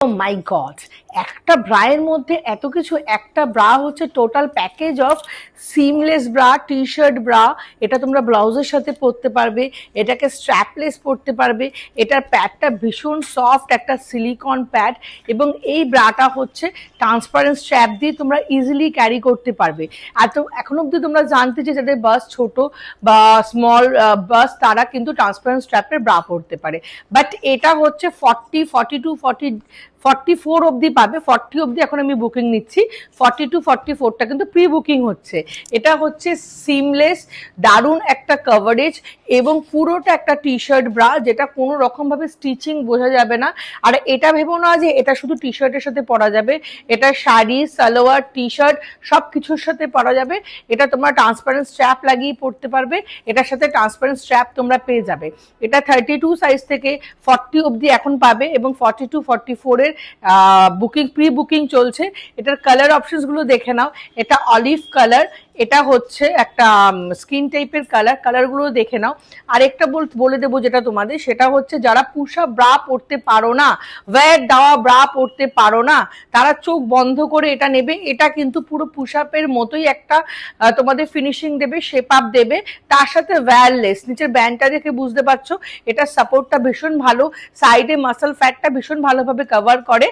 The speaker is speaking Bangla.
ও মাই গড, একটা ব্রায়ের মধ্যে এত কিছু! একটা ব্রা হচ্ছে total package of seamless bra, T shirt bra. এটা তোমরা ব্লাউজের সাথে পরতে পারবে, এটাকে স্ট্র্যাপলেস পরতে পারবে। এটার প্যাডটা ভীষণ সফট, একটা সিলিকন প্যাড, এবং এই ব্রাটা হচ্ছে ট্রান্সপারেন্ট স্ট্র্যাপ দিয়ে তোমরা ইজিলি ক্যারি করতে পারবে। এখন অব্দি তোমরা জানতে যে যাদের বাস ছোট বা স্মল বাস, তারা কিন্তু ট্রান্সপারেন্ট স্ট্র্যাপের ব্রা পরতে পারে। বাট এটা হচ্ছে 44 অবধি পাবে। 40 অবধি এখন আমি বুকিং নিচ্ছি, 44টা কিন্তু প্রি বুকিং হচ্ছে। এটা হচ্ছে সিমলেস, দারুণ একটা কভারেজ, এবং পুরোটা একটা টি শার্ট ব্রা, যেটা কোনো রকম ভাবে স্টিচিং বোঝা যাবে না। আর এটা ভেবো না যে এটা শুধু টি শার্টের সাথে পরা যাবে, এটা শাড়ি, সালোয়ার, টি শার্ট সব কিছুর সাথে পরা যাবে। এটা তোমরা ট্রান্সপারেন্ট স্ট্র্যাপ লাগিয়ে পরতে পারবে, এটার সাথে ট্রান্সপারেন্ট স্ট্র্যাপ তোমরা পেয়ে যাবে। এটা 32 সাইজ থেকে 40 অবধি এখন পাবে, এবং 42-44 এর প্রি বুকিং চলছে। এটার কালার অপশনস গুলো দেখে নাও। এটা অলিভ কালার, এটা হচ্ছে একটা স্কিন টাইপের কালারগুলো দেখে নাও। আরেকটা বলে দেবো যেটা তোমাদের, সেটা হচ্ছে যারা পুশ আপ ব্রা পরতে পারো না, ওয়্যার দেওয়া ব্রা পরতে পারো না, তারা চোখ বন্ধ করে এটা নেবে। এটা কিন্তু পুরো পুশ আপের মতোই একটা তোমাদের ফিনিশিং দেবে, শেপ আপ দেবে। তার সাথে ওয়্যারলেস, নিচের ব্যান্ডটা দেখে বুঝতে পারছো, এটা সাপোর্টটা ভীষণ ভালো, সাইডে মাসল ফ্যাটটা ভীষণ ভালোভাবে কভার করে।